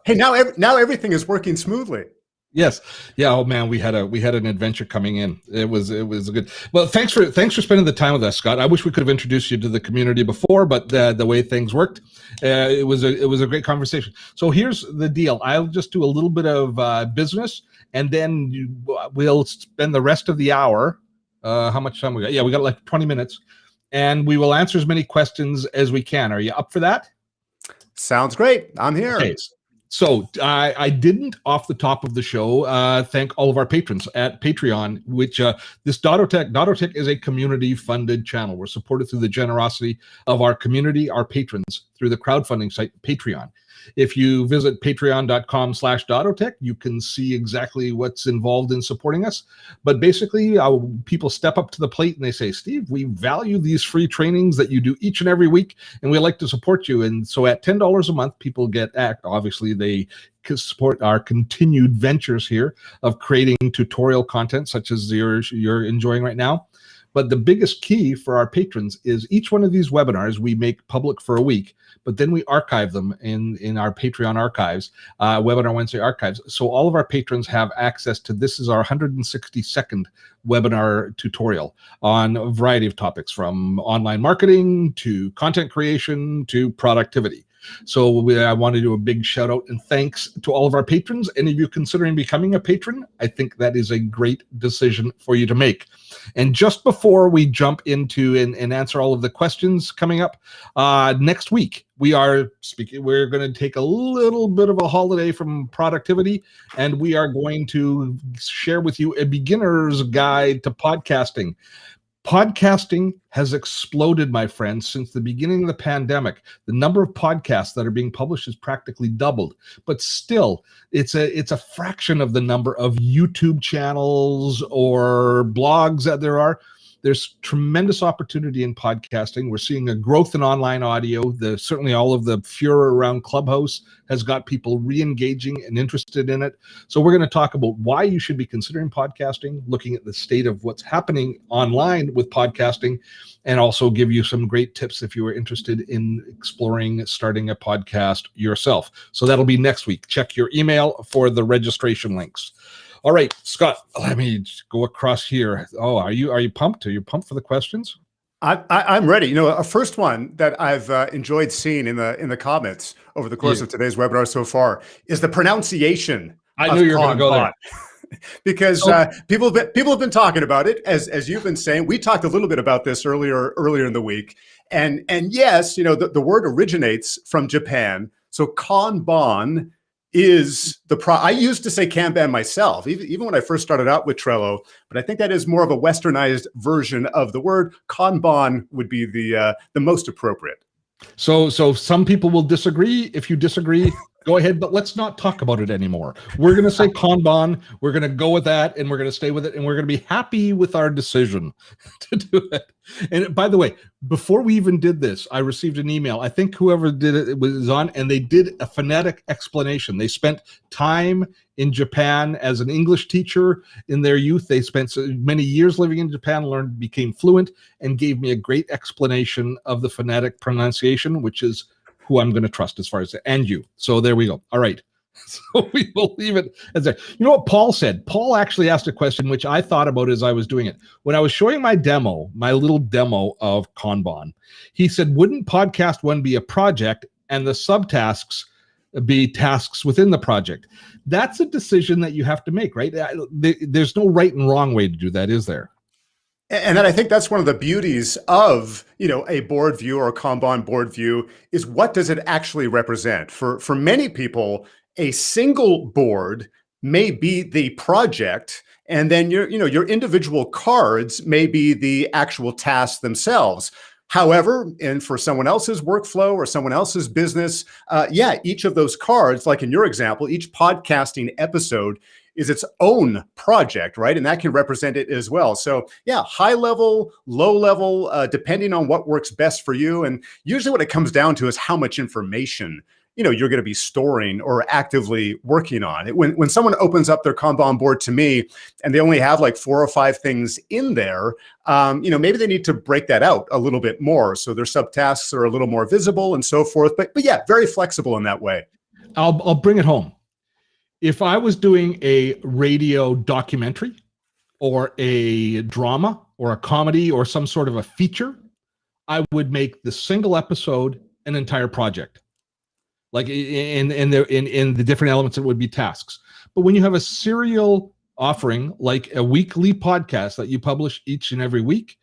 Hey, now everything is working smoothly. Yes. Yeah. Oh man, we had an adventure coming in. It was a good. Well, thanks for spending the time with us, Scott. I wish we could have introduced you to the community before, but the way things worked, it was a great conversation. So here's the deal. I'll just do a little bit of business, and then we'll spend the rest of the hour. How much time we got? Yeah, we got like 20 minutes, and we will answer as many questions as we can. Are you up for that? Sounds great. I'm here. Okay. So I didn't, off the top of the show, thank all of our patrons at Patreon, which this Dottotech is a community-funded channel. We're supported through the generosity of our community, our patrons, through the crowdfunding site Patreon. If you visit patreon.com/Dottotech, you can see exactly what's involved in supporting us. But basically, people step up to the plate and they say, Steve, we value these free trainings that you do each and every week, and we like to support you. And so at $10 a month, people get obviously they support our continued ventures here of creating tutorial content such as you're enjoying right now. But the biggest key for our patrons is each one of these webinars we make public for a week, but then we archive them in our Patreon archives, Webinar Wednesday archives. So all of our patrons have access to, this is our 162nd webinar tutorial on a variety of topics, from online marketing to content creation to productivity. So I want to do a big shout out and thanks to all of our patrons. Any of you considering becoming a patron, I think that is a great decision for you to make. And just before we jump into and answer all of the questions coming up, next week, we're going to take a little bit of a holiday from productivity, and we are going to share with you a beginner's guide to podcasting. Podcasting has exploded, my friends, since the beginning of the pandemic. The number of podcasts that are being published has practically doubled, but still, it's a fraction of the number of YouTube channels or blogs that there are. There's tremendous opportunity in podcasting. We're seeing a growth in online audio. Certainly all of the furor around Clubhouse has got people re-engaging and interested in it. So we're going to talk about why you should be considering podcasting, looking at the state of what's happening online with podcasting, and also give you some great tips if you are interested in exploring starting a podcast yourself. So that'll be next week. Check your email for the registration links. All right, Scott, let me go across here. Oh, are you pumped? Are you pumped for the questions? I'm ready. You know, a first one that I've enjoyed seeing in the comments over the course of today's webinar so far is the pronunciation. I knew you were going to go there. Because people have been talking about it, as you've been saying. We talked a little bit about this earlier in the week, and yes, you know, the word originates from Japan. So Kanban is I used to say Kanban myself, even when I first started out with Trello, but I think that is more of a westernized version of the word. Kanban would be the most appropriate. So some people will disagree. If you disagree, go ahead, but let's not talk about it anymore. We're going to say Kanban. We're going to go with that, and we're going to stay with it, and we're going to be happy with our decision to do it. And by the way, before we even did this, I received an email. I think whoever did it was on, and they did a phonetic explanation. They spent time in Japan as an English teacher in their youth. They spent many years living in Japan, became fluent, and gave me a great explanation of the phonetic pronunciation, which is who I'm going to trust as far as, and you. So there we go. All right. So we will leave it as that. You know what Paul said? Paul actually asked a question which I thought about as I was doing it. When I was showing my little demo of Kanban, he said, wouldn't podcast one be a project and the subtasks be tasks within the project? That's a decision that you have to make, right? There's no right and wrong way to do that, is there? And then I think that's one of the beauties of, you know, a board view or a Kanban board view is what does it actually represent? For many people, a single board may be the project, and then your individual cards may be the actual tasks themselves. However, and for someone else's workflow or someone else's business, each of those cards, like in your example, each podcasting episode is its own project, right? And that can represent it as well. So yeah, high level, low level, depending on what works best for you. And usually what it comes down to is how much information you're going to be storing or actively working on. When someone opens up their Kanban board to me and they only have like 4 or 5 things in there, maybe they need to break that out a little bit more so their subtasks are a little more visible and so forth. But yeah, very flexible in that way. I'll bring it home. If I was doing a radio documentary or a drama or a comedy or some sort of a feature, I would make the single episode an entire project. Like in the different elements, it would be tasks. But when you have a serial offering, like a weekly podcast that you publish each and every week,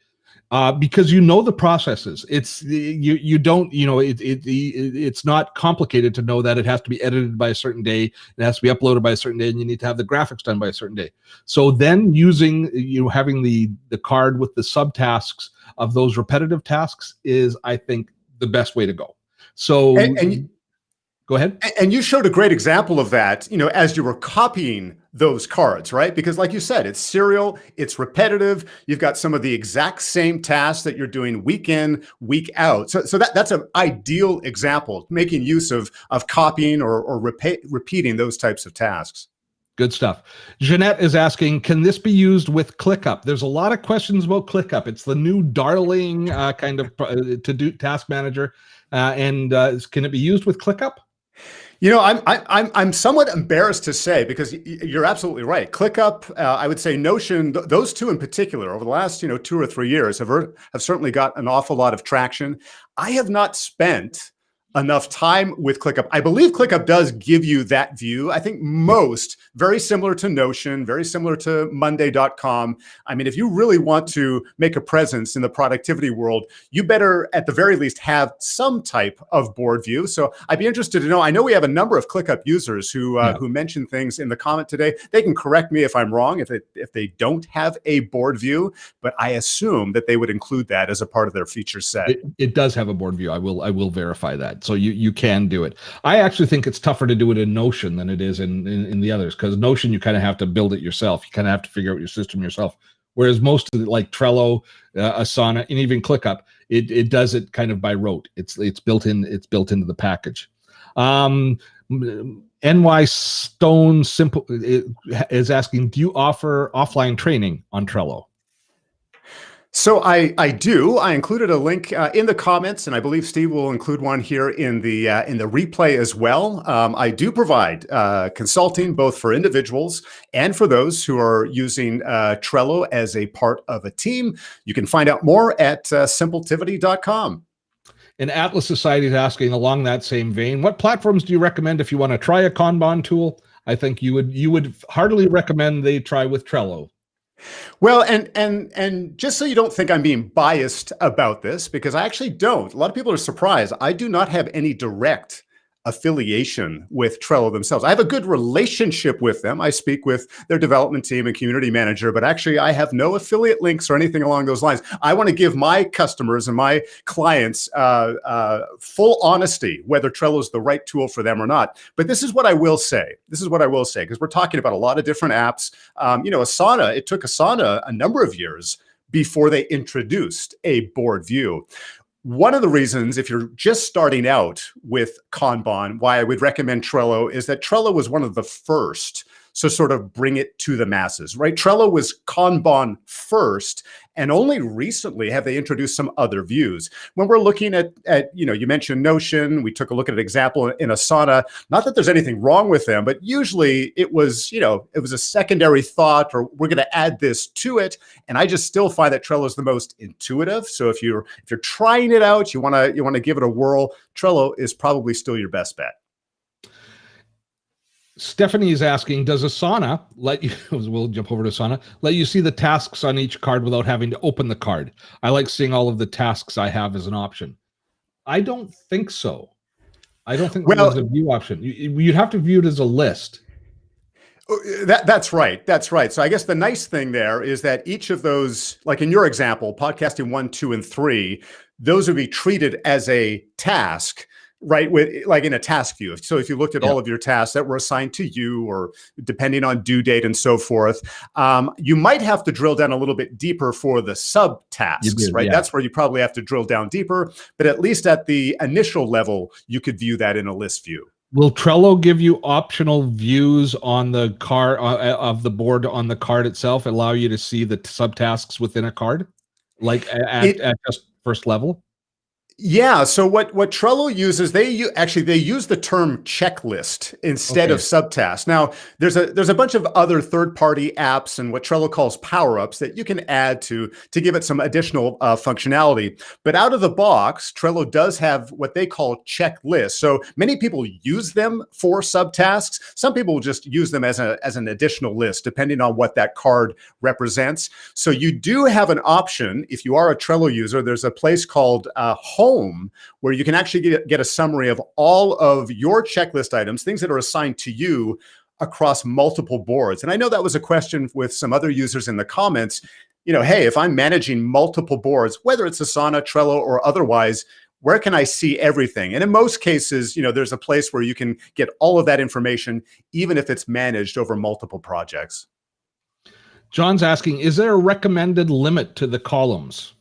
because you know the processes, it's you don't, it's not complicated to know that it has to be edited by a certain day, it has to be uploaded by a certain day, and you need to have the graphics done by a certain day. So then having the card with the subtasks of those repetitive tasks is, I think, the best way to go. So go ahead. And you showed a great example of that, as you were copying those cards, right? Because like you said, it's serial, it's repetitive. You've got some of the exact same tasks that you're doing week in, week out. So that's an ideal example, making use of copying or repeating those types of tasks. Good stuff. Jeanette is asking, can this be used with Clickup? There's a lot of questions about Clickup. It's the new darling kind of to-do task manager. And can it be used with Clickup? I'm somewhat embarrassed to say, because you're absolutely right. ClickUp, I would say Notion, those two in particular, over the last 2 or 3 years, have certainly got an awful lot of traction. I have not spent enough time with ClickUp. I believe ClickUp does give you that view. I think most, very similar to Notion, very similar to Monday.com. I mean, if you really want to make a presence in the productivity world, you better at the very least have some type of board view. So I'd be interested to know, I know we have a number of ClickUp users who mention things in the comment today. They can correct me if I'm wrong, if they don't have a board view, but I assume that they would include that as a part of their feature set. It does have a board view. I will verify that. So you can do it. I actually think it's tougher to do it in Notion than it is in the others, because Notion, you kind of have to build it yourself. You kind of have to figure out your system yourself. Whereas most of it, like Trello, Asana, and even ClickUp, it does it kind of by rote. It's built into the package. NY Stone Simple is asking, do you offer offline training on Trello? So I do. I included a link in the comments, and I believe Steve will include one here in the replay as well. I do provide consulting both for individuals and for those who are using Trello as a part of a team. You can find out more at simpletivity.com. And Atlas Society is asking along that same vein, what platforms do you recommend if you want to try a Kanban tool? I think you would heartily recommend they try with Trello. Well, and just so you don't think I'm being biased about this, because I actually don't. A lot of people are surprised. I do not have any direct affiliation with Trello themselves. I have a good relationship with them. I speak with their development team and community manager, but actually I have no affiliate links or anything along those lines. I want to give my customers and my clients full honesty, whether Trello is the right tool for them or not. But this is what I will say. Because we're talking about a lot of different apps. Asana, it took Asana a number of years before they introduced a board view. One of the reasons, if you're just starting out with Kanban, why I would recommend Trello is that Trello was one of the first to sort of bring it to the masses, right? Trello was Kanban first, and only recently have they introduced some other views. When we're looking at you mentioned Notion, we took a look at an example in Asana. Not that there's anything wrong with them, but usually it was a secondary thought, or we're going to add this to it. And I just still find that Trello is the most intuitive. So if you're trying it out, you want to give it a whirl, Trello is probably still your best bet. Stephanie is asking, does Asana let you, we'll jump over to Asana, let you see the tasks on each card without having to open the card? I like seeing all of the tasks I have as an option. I don't think so. I don't think there's a view option. You'd have to view it as a list. That's right. That's right. So I guess the nice thing there is that each of those, like in your example, podcasting 1, 2, and 3, those would be treated as a task, right? With like in a task view. So if you looked at all of your tasks that were assigned to you, or depending on due date and so forth, you might have to drill down a little bit deeper for the subtasks, right? Yeah. That's where you probably have to drill down deeper, but at least at the initial level, you could view that in a list view. Will Trello give you optional views on the card of the board on the card itself, allow you to see the subtasks within a card, like at just first level? Yeah. So what Trello uses, they use the term checklist instead of subtasks. Now, there's a bunch of other third-party apps and what Trello calls power-ups that you can add to give it some additional functionality. But out of the box, Trello does have what they call checklists. So many people use them for subtasks. Some people just use them as an additional list, depending on what that card represents. So you do have an option if you are a Trello user. There's a place called Home, where you can actually get a summary of all of your checklist items, things that are assigned to you across multiple boards. And I know that was a question with some other users in the comments. Hey, if I'm managing multiple boards, whether it's Asana, Trello, or otherwise, where can I see everything? And in most cases, there's a place where you can get all of that information, even if it's managed over multiple projects. John's asking, is there a recommended limit to the columns?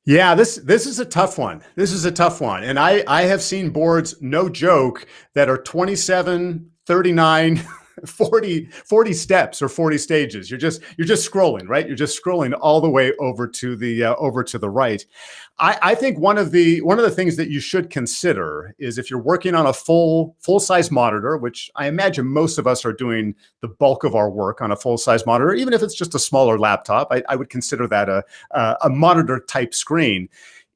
Yeah, this is a tough one. And I have seen boards, no joke, that are 27, 39, 40 steps or 40 stages. You're just scrolling, right? You're just scrolling all the way over to the right. I think one of the things that you should consider is if you're working on a full-size monitor, which I imagine most of us are doing the bulk of our work on a full-size monitor, even if it's just a smaller laptop, I would consider that a monitor type screen.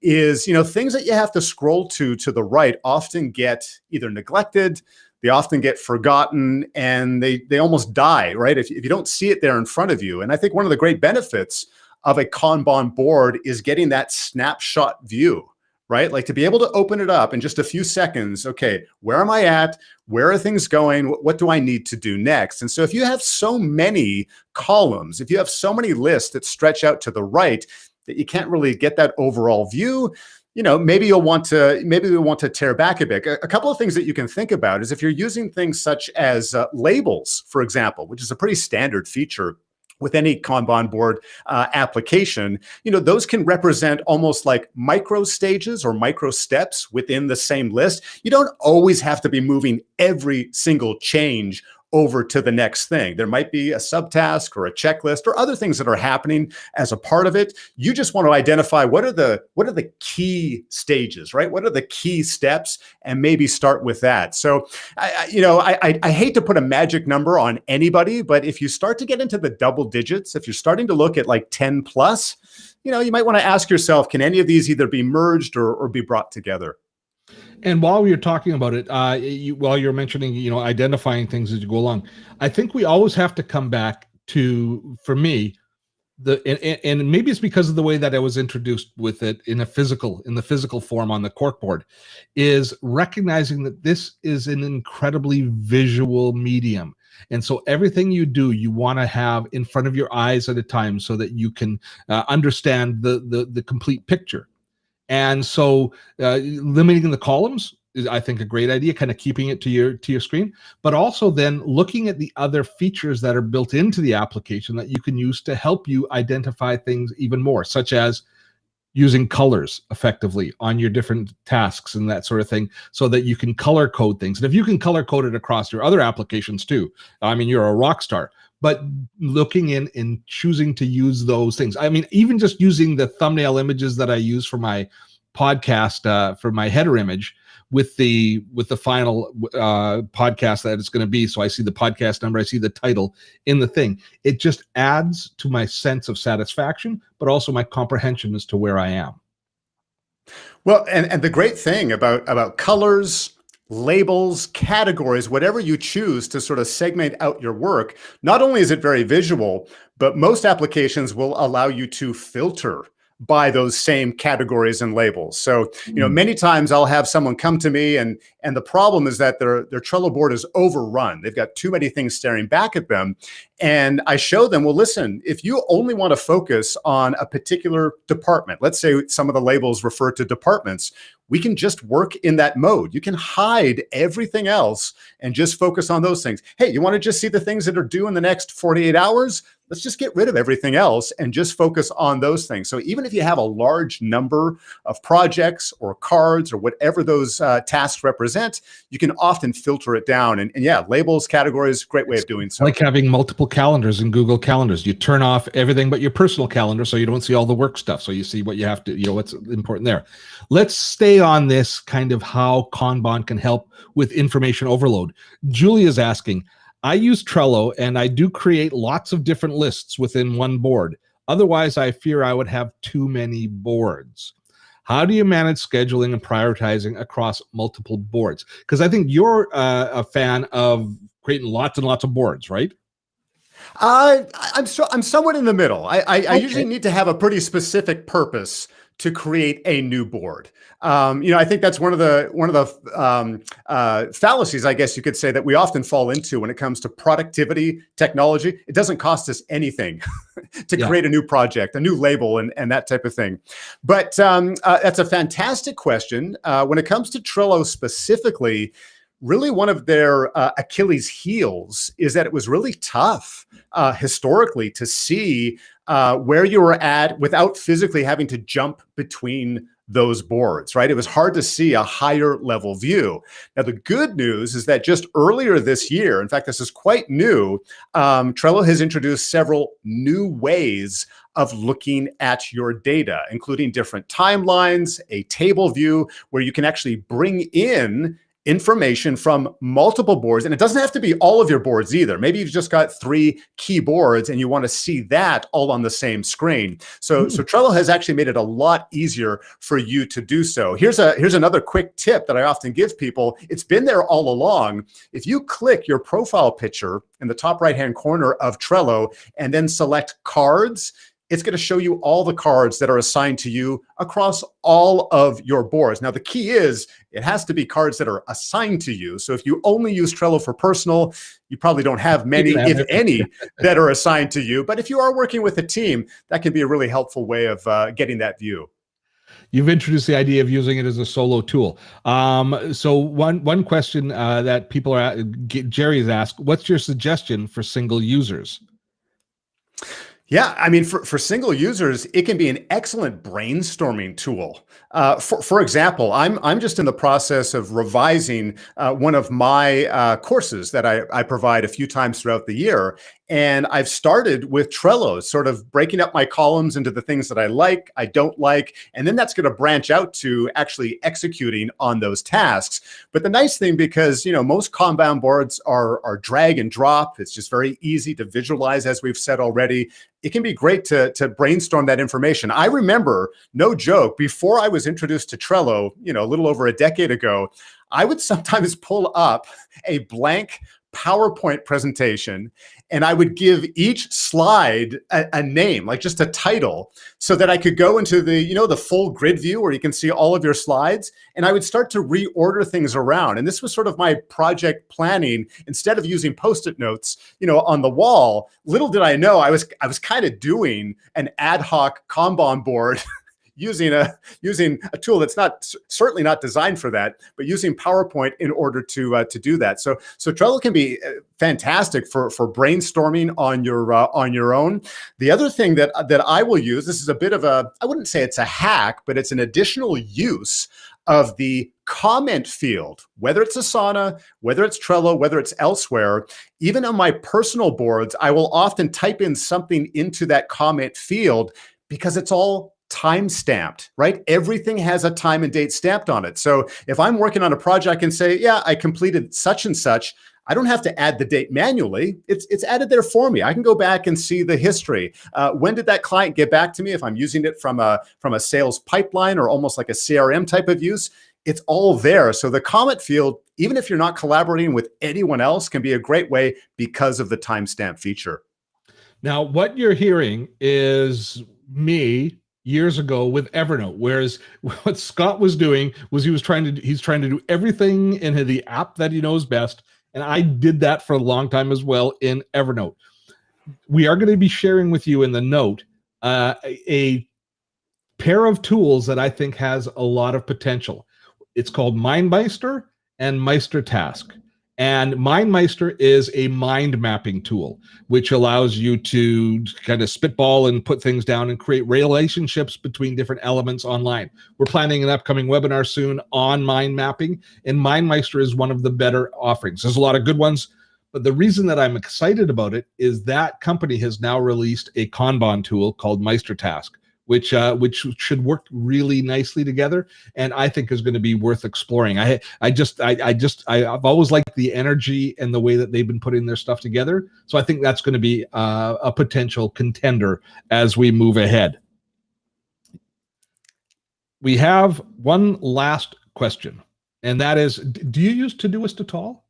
Is things that you have to scroll to the right often get either neglected, they often get forgotten, and they almost die, right? If you don't see it there in front of you. And I think one of the great benefits of a Kanban board is getting that snapshot view, right? Like to be able to open it up in just a few seconds. Okay, where am I at? Where are things going? What do I need to do next? And so if you have so many columns, if you have so many lists that stretch out to the right that you can't really get that overall view, maybe we want to tear back a bit. A couple of things that you can think about is if you're using things such as labels, for example, which is a pretty standard feature with any Kanban board application, those can represent almost like micro stages or micro steps within the same list. You don't always have to be moving every single change over to the next thing. There might be a subtask or a checklist or other things that are happening as a part of it. You just want to identify what are the key stages, right? What are the key steps, and maybe start with that. So, I hate to put a magic number on anybody, but if you start to get into the double digits, if you're starting to look at like 10 plus, you might want to ask yourself, can any of these either be merged or be brought together? And while we were talking about it, while you're mentioning, identifying things as you go along, I think we always have to come back to, for me, and maybe it's because of the way that I was introduced with it in the physical form on the corkboard, is recognizing that this is an incredibly visual medium. And so everything you do, you want to have in front of your eyes at a time so that you can understand the complete picture. And so limiting the columns is, I think, a great idea, kind of keeping it to your screen, but also then looking at the other features that are built into the application that you can use to help you identify things even more, such as using colors effectively on your different tasks and that sort of thing, so that you can color code things. And if you can color code it across your other applications too, I mean, you're a rock star. But looking in and choosing to use those things. I mean, even just using the thumbnail images that I use for my podcast, for my header image with the final podcast that it's going to be. So I see the podcast number, I see the title in the thing. It just adds to my sense of satisfaction, but also my comprehension as to where I am. Well, and the great thing about colors, labels, categories, whatever you choose to sort of segment out your work, not only is it very visual, but most applications will allow you to filter by those same categories and labels. So, many times I'll have someone come to me and the problem is that their Trello board is overrun. They've got too many things staring back at them. And I show them, well, listen, if you only want to focus on a particular department, let's say some of the labels refer to departments, we can just work in that mode. You can hide everything else and just focus on those things. Hey, you want to just see the things that are due in the next 48 hours? Let's just get rid of everything else and just focus on those things. So even if you have a large number of projects or cards or whatever those tasks represent, you can often filter it down. And yeah, labels, categories, great way of doing so. Like having multiple calendars in Google Calendars. You turn off everything but your personal calendar so you don't see all the work stuff. So you see what you have to, what's important there. Let's stay on this kind of how Kanban can help with information overload. Julia's asking, I use Trello and I do create lots of different lists within one board. Otherwise, I fear I would have too many boards. How do you manage scheduling and prioritizing across multiple boards? Because I think you're a fan of creating lots and lots of boards, right? I'm somewhat in the middle. I usually need to have a pretty specific purpose to create a new board. I think that's one of the fallacies, I guess you could say, that we often fall into when it comes to productivity technology. It doesn't cost us anything to create a new project, a new label, and that type of thing. But that's a fantastic question. When it comes to Trello specifically, really one of their Achilles heels is that it was really tough historically to see where you were at without physically having to jump between those boards, right? It was hard to see a higher level view. Now, the good news is that just earlier this year, in fact, this is quite new, Trello has introduced several new ways of looking at your data, including different timelines, a table view where you can actually bring in information from multiple boards. And it doesn't have to be all of your boards either. Maybe you've just got 3 key boards and you want to see that all on the same screen. So Trello has actually made it a lot easier for you to do so. Here's another quick tip that I often give people. It's been there all along. If you click your profile picture in the top right-hand corner of Trello and then select cards, it's going to show you all the cards that are assigned to you across all of your boards. Now, the key is it has to be cards that are assigned to you. So if you only use Trello for personal, you probably don't have many, if any, that are assigned to you. But if you are working with a team, that can be a really helpful way of getting that view. You've introduced the idea of using it as a solo tool. So one question that people are, Jerry's asked, what's your suggestion for single users? Yeah, I mean, for single users, it can be an excellent brainstorming tool. For example, I'm just in the process of revising one of my courses that I provide a few times throughout the year. And I've started with Trello, sort of breaking up my columns into the things that I like, I don't like, and then that's going to branch out to actually executing on those tasks. But the nice thing, because most Kanban boards are drag and drop, it's just very easy to visualize, as we've said already. It can be great to brainstorm that information. I remember, no joke, before I was introduced to Trello, a little over a decade ago, I would sometimes pull up a blank PowerPoint presentation and I would give each slide a name, like just a title, so that I could go into the full grid view where you can see all of your slides, and I would start to reorder things around. And this was sort of my project planning. Instead of using Post-it notes, on the wall, little did I know I was kind of doing an ad hoc Kanban board using a tool that's certainly not designed for that, but using PowerPoint in order to do that. So Trello can be fantastic for brainstorming on your own. The other thing that I will use, this is a bit of I wouldn't say it's a hack, but it's an additional use of the comment field, whether it's Asana, whether it's Trello, whether it's elsewhere. Even on my personal boards, I will often type in something into that comment field because it's all time stamped, right? Everything has a time and date stamped on it. So if I'm working on a project, I can say, yeah, I completed such and such. I don't have to add the date manually. It's added there for me. I can go back and see the history. When did that client get back to me? If I'm using it from a sales pipeline or almost like a CRM type of use, it's all there. So the comment field, even if you're not collaborating with anyone else, can be a great way because of the timestamp feature. Now, what you're hearing is me years ago with Evernote, whereas what Scott was doing was he's trying to do everything in the app that he knows best, and I did that for a long time as well in Evernote. We are going to be sharing with you in the note a pair of tools that I think has a lot of potential. It's called MindMeister and MeisterTask. And MindMeister is a mind mapping tool, which allows you to kind of spitball and put things down and create relationships between different elements online. We're planning an upcoming webinar soon on mind mapping, and MindMeister is one of the better offerings. There's a lot of good ones, but the reason that I'm excited about it is that company has now released a Kanban tool called MeisterTask, which should work really nicely together, and I think is going to be worth exploring. I've always liked the energy and the way that they've been putting their stuff together, so I think that's going to be a potential contender as we move ahead. We have one last question, and that is: do you use Todoist at all?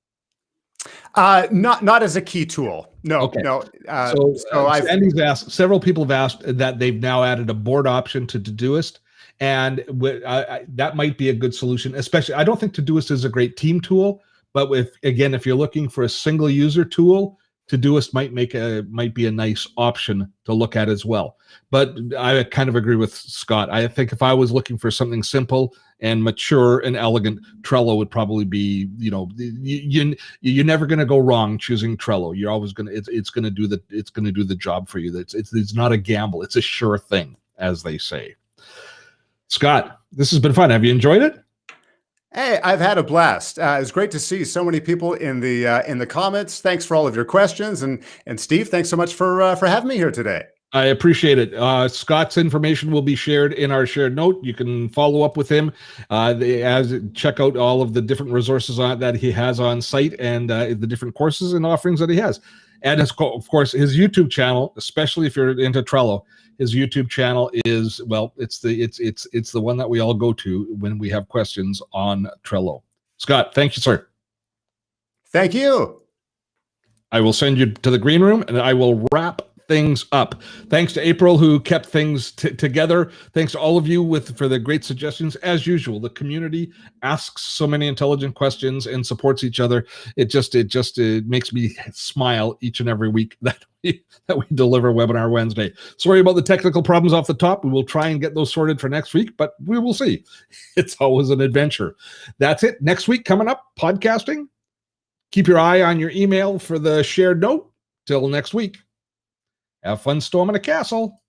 Not as a key tool. No, okay. No. Andy's asked, several people have asked that they've now added a board option to Todoist, and that might be a good solution. Especially, I don't think Todoist is a great team tool, but if you're looking for a single user tool, Todoist might be a nice option to look at as well. But I kind of agree with Scott. I think if I was looking for something simple and mature and elegant, Trello would probably be, you're never going to go wrong choosing Trello. You're always going to, it's going to do the job for you. It's not a gamble. It's a sure thing, as they say. Scott, this has been fun. Have you enjoyed it? Hey, I've had a blast. It's great to see so many people in the comments. Thanks for all of your questions, and Steve, thanks so much for having me here today. I appreciate it. Scott's information will be shared in our shared note. You can follow up with him, check out all of the different resources that he has on site, and the different courses and offerings that he has. And of course, his YouTube channel, especially if you're into Trello, his YouTube channel is, well, it's the one that we all go to when we have questions on Trello. Scott, thank you, sir. Thank you. I will send you to the green room, and I will wrap things up. Thanks to April, who kept things together. Thanks to all of you for the great suggestions. As usual, the community asks so many intelligent questions and supports each other. It makes me smile each and every week that we deliver Webinar Wednesday. Sorry about the technical problems off the top. We will try and get those sorted for next week, but we will see. It's always an adventure. That's it. Next week coming up, podcasting. Keep your eye on your email for the shared note. Till next week. Have fun storming a castle.